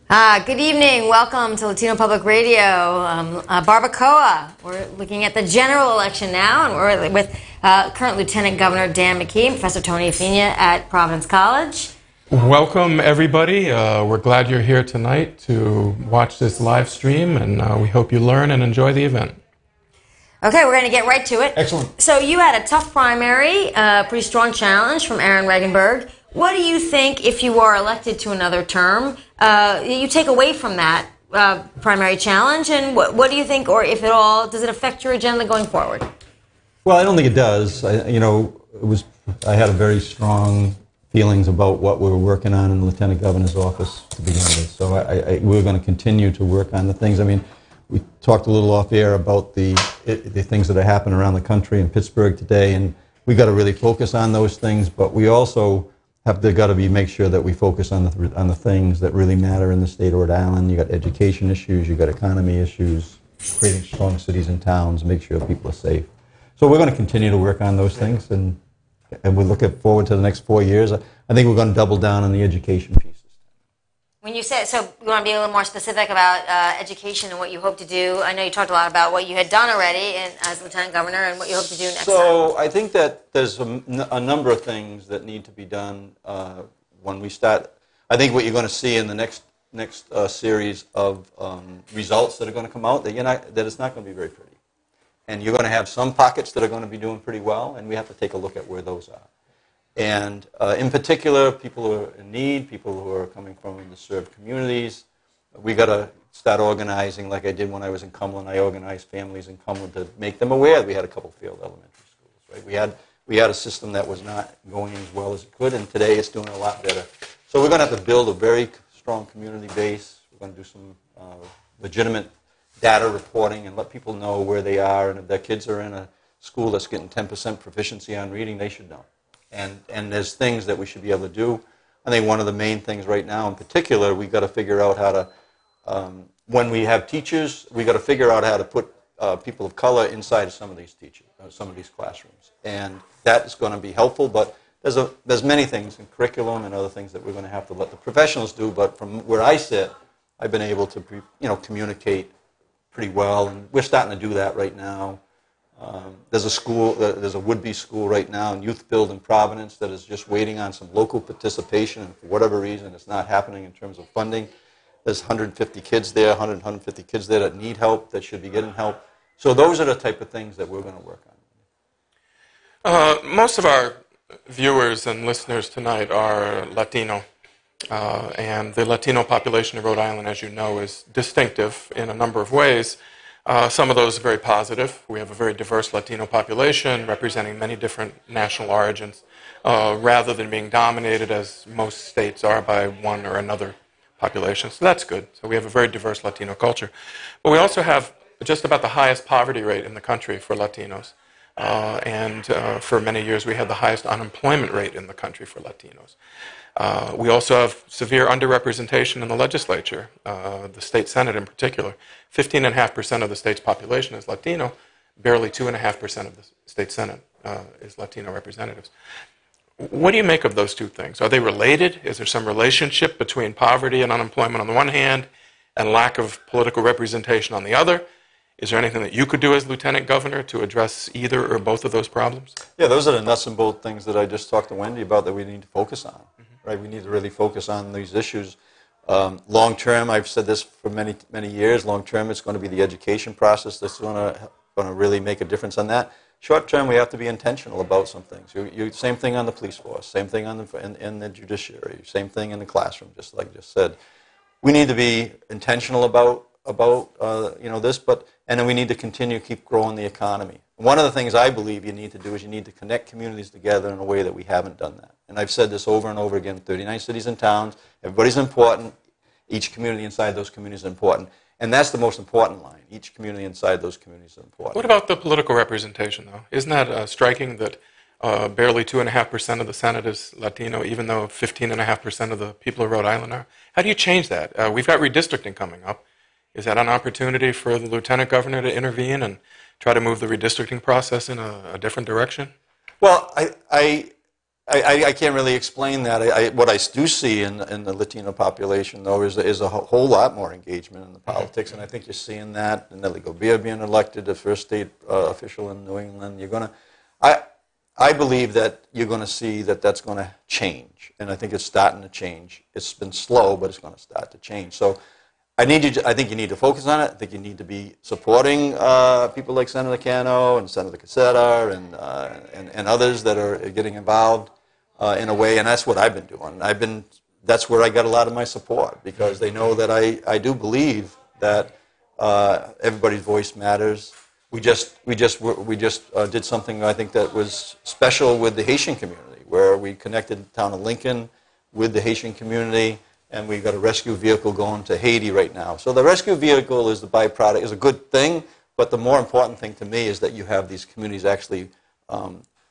Good evening. Welcome to Latino Public Radio. Barbacoa. We're looking at the general election now, and we're with current Lieutenant Governor Dan McKee, Professor Tony Afina at Providence College. Welcome, everybody. We're glad you're here tonight to watch this live stream, and we hope you learn and enjoy the event. Okay, we're going to get right to it. Excellent. So you had a tough primary, pretty strong challenge from Aaron Regenberg. What do you think, if you are elected to another term, you take away from that primary challenge, and what do you think, or if at all, does it affect your agenda going forward? Well, I don't think it does. I had a very strong feelings about what we were working on in the Lieutenant Governor's office to begin with. So we're going to continue to work on the things. I mean, we talked a little off air about the things that are happening around the country in Pittsburgh today, and we got to really focus on those things. But we also have to make sure that we focus on the things that really matter in the state of Rhode Island. You got education issues, you got economy issues, creating strong cities and towns, make sure people are safe. So we're going to continue to work on those things, and we're looking forward to the next 4 years. I think we're going to double down on the education pieces. When you say, so you want to be a little more specific about education and what you hope to do. I know you talked a lot about what you had done already as Lieutenant Governor and what you hope to do next time. So I think that there's a number of things that need to be done when we start. I think what you're going to see in the next series of results that are going to come out, that it's not going to be very pretty. And you're going to have some pockets that are going to be doing pretty well, and we have to take a look at where those are. And in particular, people who are in need, people who are coming from underserved communities, we got to start organizing like I did when I was in Cumberland. I organized families in Cumberland to make them aware that we had a couple failed elementary schools. Right? We had a system that was not going as well as it could, and today it's doing a lot better. So we're going to have to build a very strong community base. We're going to do some legitimate data reporting and let people know where they are, and if their kids are in a school that's getting 10% proficiency on reading, they should know. And there's things that we should be able to do. I think one of the main things right now in particular, we've got to figure out how to, when we have teachers, we've got to figure out how to put people of color inside of some of these some of these classrooms. And that is going to be helpful, but there's many things in curriculum and other things that we're going to have to let the professionals do. But from where I sit, I've been able to communicate pretty well, and we're starting to do that right now. There's a would-be school right now in Youth Build in Providence that is just waiting on some local participation, and for whatever reason it's not happening in terms of funding. There's 150 kids there, 150 kids there that need help, that should be getting help. So those are the type of things that we're going to work on. Most of our viewers and listeners tonight are Latino, and the Latino population of Rhode Island, as you know, is distinctive in a number of ways. Some of those are very positive. We have a very diverse Latino population representing many different national origins, rather than being dominated, as most states are, by one or another population. So that's good. So we have a very diverse Latino culture. But we also have just about the highest poverty rate in the country for Latinos. And for many years we had the highest unemployment rate in the country for Latinos. We also have severe underrepresentation in the legislature, the state senate in particular. 15.5% of the state's population is Latino. Barely 2.5% of the state senate is Latino representatives. What do you make of those two things? Are they related? Is there some relationship between poverty and unemployment on the one hand and lack of political representation on the other? Is there anything that you could do as Lieutenant Governor to address either or both of those problems? Yeah, those are the nuts and bolts things that I just talked to Wendy about that we need to focus on. Right? We need to really focus on these issues. Long term, I've said this for many, many years, long term it's going to be the education process that's going to really make a difference on that. Short term, we have to be intentional about some things. Same thing on the police force, same thing in the judiciary, same thing in the classroom, just like I just said. We need to be intentional about this, and then we need to continue to keep growing the economy. One of the things I believe you need to do is you need to connect communities together in a way that we haven't done that. And I've said this over and over again, 39 cities and towns, everybody's important, each community inside those communities is important. And that's the most important line. Each community inside those communities is important. What about the political representation, though? Isn't that striking that barely 2.5% of the Senate is Latino, even though 15.5% of the people of Rhode Island are? How do you change that? We've got redistricting coming up. Is that an opportunity for the Lieutenant Governor to intervene and try to move the redistricting process in a different direction? Well, I I can't really explain that. What I do see in the Latino population, though, is a whole lot more engagement in the politics, and I think you're seeing that. And Nelly Gobea being elected, the first state official in New England, I believe that you're going to see that that's going to change, and I think it's starting to change. It's been slow, but it's going to start to change. So I think you need to focus on it. I think you need to be supporting people like Senator Cano and Senator Casetta and others that are getting involved in a way, and that's what I've been doing. That's where I got a lot of my support, because they know that I do believe that everybody's voice matters. We just did something I think that was special with the Haitian community, where we connected the town of Lincoln with the Haitian community, and we've got a rescue vehicle going to Haiti right now. So the rescue vehicle is the byproduct, is a good thing, but the more important thing to me is that you have these communities actually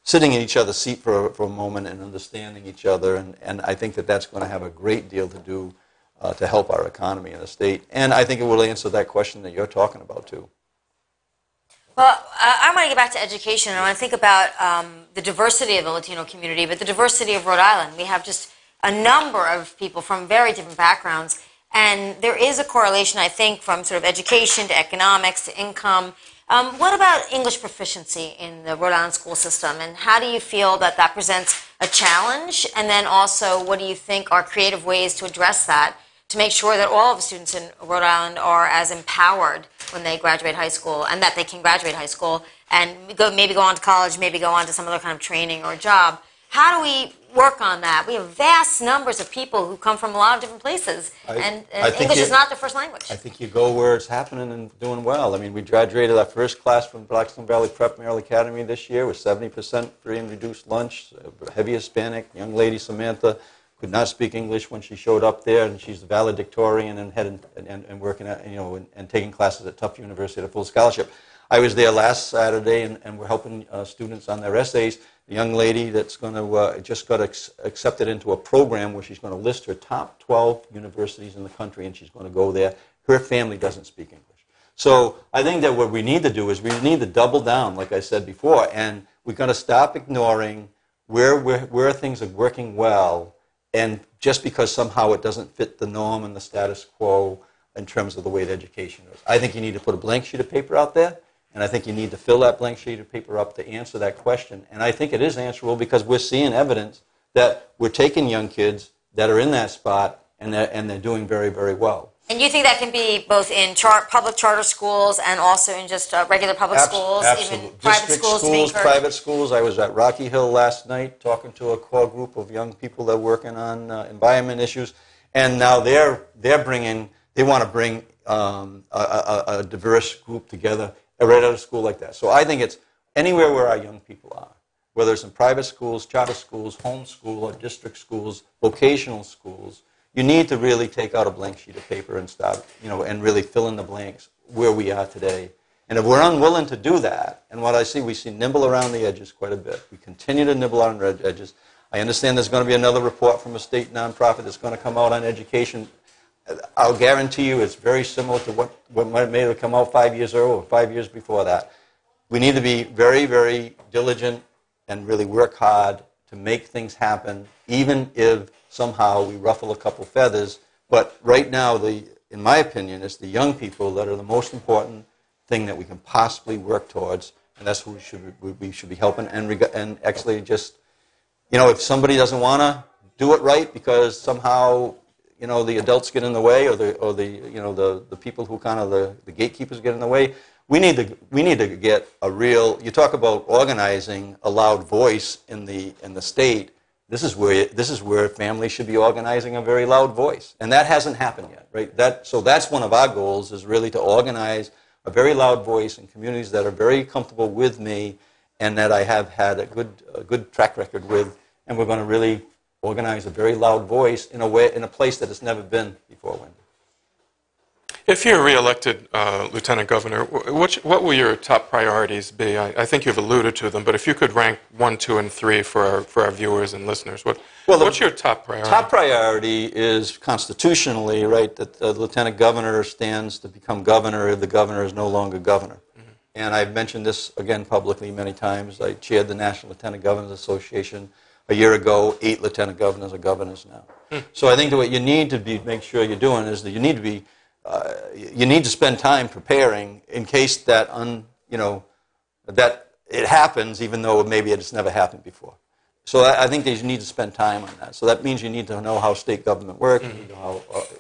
sitting in each other's seat for a moment and understanding each other, and I think that that's going to have a great deal to do to help our economy in the state. And I think it will answer that question that you're talking about, too. Well, I want to get back to education. I want to think about the diversity of the Latino community, but the diversity of Rhode Island. We have just a number of people from very different backgrounds, and there is a correlation, I think, from sort of education to economics to income. What about English proficiency in the Rhode Island school system, and how do you feel that that presents a challenge? And then also, what do you think are creative ways to address that, to make sure that all of the students in Rhode Island are as empowered when they graduate high school, and that they can graduate high school and maybe go on to college, maybe go on to some other kind of training or job? How do we work on that? We have vast numbers of people who come from a lot of different places, and English is not their first language. I think you go where it's happening and doing well. I mean, we graduated our first class from Blackstone Valley Prep Maryland Academy this year with 70% free and reduced lunch, heavy Hispanic, young lady Samantha could not speak English when she showed up there, and she's the valedictorian and working at, and taking classes at Tufts University at a full scholarship. I was there last Saturday, and we're helping students on their essays. The young lady that's going to just got accepted into a program where she's going to list her top 12 universities in the country, and she's going to go there. Her family doesn't speak English. So I think that what we need to do is we need to double down, like I said before, and we've got to stop ignoring where things are working well, and just because somehow it doesn't fit the norm and the status quo in terms of the way the education is. I think you need to put a blank sheet of paper out there, and I think you need to fill that blank sheet of paper up to answer that question. And I think it is answerable because we're seeing evidence that we're taking young kids that are in that spot, and they're doing very, very well. And you think that can be both in public charter schools and also in just regular public schools, absolutely. even private schools? Private schools. I was at Rocky Hill last night talking to a core group of young people that are working on environment issues, and now they want to bring a diverse group together right out of school like that. So I think it's anywhere where our young people are, whether it's in private schools, charter schools, homeschool, or district schools, vocational schools. You need to really take out a blank sheet of paper and start, and really fill in the blanks where we are today. And if we're unwilling to do that, and what I see, we see nibble around the edges quite a bit. We continue to nibble around the edges. I understand there's going to be another report from a state nonprofit that's going to come out on education. I'll guarantee you it's very similar to what may have come out 5 years earlier or 5 years before that. We need to be very, very diligent and really work hard to make things happen, even if somehow we ruffle a couple feathers. But right now, in my opinion, it's the young people that are the most important thing that we can possibly work towards, and that's who we should be helping. And actually, just if somebody doesn't want to do it right because somehow the adults get in the way, or the people who kind of the gatekeepers get in the way, we need to get a real. You talk about organizing a loud voice in the state. This is where families should be organizing a very loud voice, and that hasn't happened yet, right? So that's one of our goals, is really to organize a very loud voice in communities that are very comfortable with me, and that I have had a good track record with, and we're going to really organize a very loud voice in a place that it's never been before, Wendy. If you're reelected Lieutenant Governor, what will your top priorities be? I think you've alluded to them, but if you could rank 1, 2, and 3 for our viewers and listeners, what's your top priority? Top priority is constitutionally, right, that the Lieutenant Governor stands to become governor if the governor is no longer governor. Mm-hmm. And I've mentioned this again publicly many times. I chaired the National Lieutenant Governors Association A year ago, 8 lieutenant governors are governors now. So I think that what you need to make sure you're doing is that you need to spend time preparing in case that that it happens, even though maybe it's never happened before. So I think that you need to spend time on that. So that means you need to know how state government works.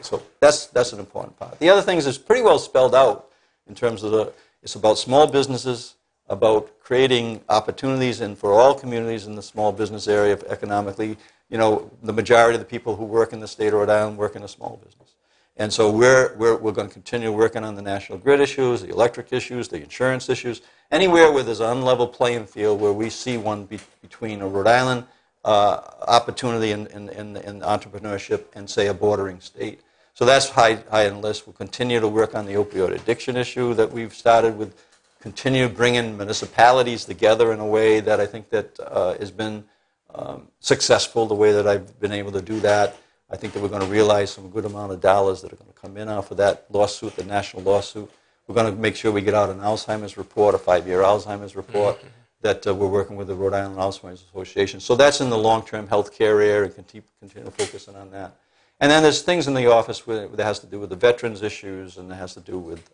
So that's an important part. The other things is pretty well spelled out in terms of it's about small businesses, about creating opportunities and for all communities in the small business area economically. The majority of the people who work in the state of Rhode Island work in a small business. And so we're going to continue working on the national grid issues, the electric issues, the insurance issues, anywhere where there's an unlevel playing field where we see one between a Rhode Island opportunity in entrepreneurship and, say, a bordering state. So that's high on the list. We'll continue to work on the opioid addiction issue that we've started with, continue bringing municipalities together in a way that I think that has been successful, the way that I've been able to do that. I think that we're going to realize some good amount of dollars that are going to come in off of that lawsuit, the national lawsuit. We're going to make sure we get out an Alzheimer's report, a 5-year Alzheimer's report, that we're working with the Rhode Island Alzheimer's Association. So that's in the long-term health care area and continue focusing on that. And then there's things in the office that has to do with the veterans issues and that has to do with,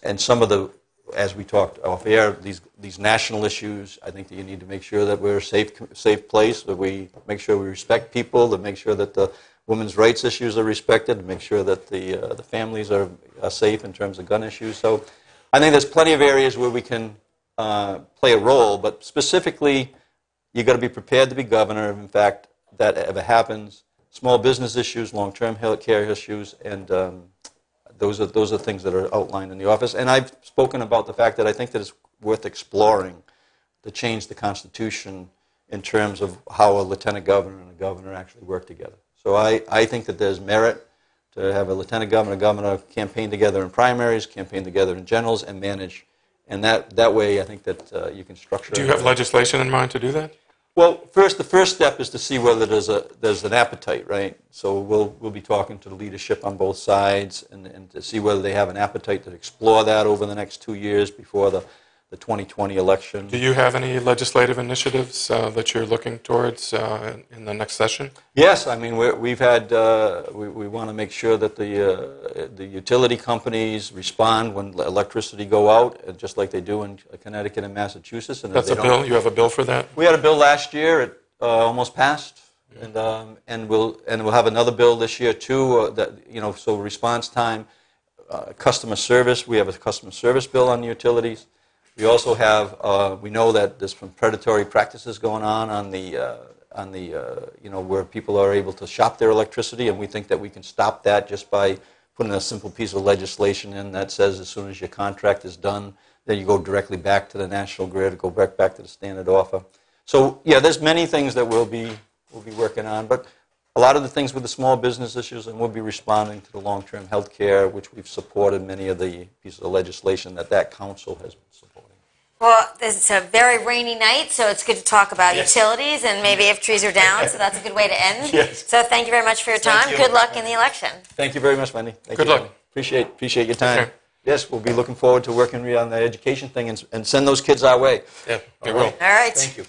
and some of the, as we talked off air, these national issues. I think that you need to make sure that we're a safe place, that we make sure we respect people, to make sure that the women's rights issues are respected, to make sure that the families are safe in terms of gun issues. So I think there's plenty of areas where we can play a role, but specifically, you've got to be prepared to be governor if, in fact, that ever happens. Small business issues, long-term health care issues, and those are things that are outlined in the office. And I've spoken about the fact that I think that it's worth exploring to change the Constitution in terms of how a lieutenant governor and a governor actually work together. So I think that there's merit to have a lieutenant governor and a governor campaign together in primaries, campaign together in generals, and manage. And that way, I think that you can structure. Do you have legislation in mind to do that? Well, the first step is to see whether there's an appetite, right? So we'll be talking to the leadership on both sides and to see whether they have an appetite to explore that over the next 2 years before the 2020 election. Do you have any legislative initiatives that you're looking towards in the next session? Yes, I mean we've had we want to make sure that the utility companies respond when electricity go out, just like they do in Connecticut and Massachusetts. And that's a bill. You have a bill for that? We had a bill last year. It almost passed, and we'll have another bill this year too. So response time, customer service. We have a customer service bill on the utilities. We also have, we know that there's some predatory practices going on where people are able to shop their electricity, and we think that we can stop that just by putting a simple piece of legislation in that says as soon as your contract is done, then you go directly back to the national grid, go back to the standard offer. So yeah, there's many things that we'll be working on, but a lot of the things with the small business issues, and we'll be responding to the long-term health care, which we've supported many of the pieces of legislation that council has been supporting. Well, it's a very rainy night, so it's good to talk about utilities and maybe if trees are down, so that's a good way to end. Yes. So thank you very much for your time. Good luck in the election. Thank you very much, Wendy. Good luck. Wendy. Appreciate your time. Okay. Yes, we'll be looking forward to working on the education thing and send those kids our way. Yeah, they will. All right. Thank you.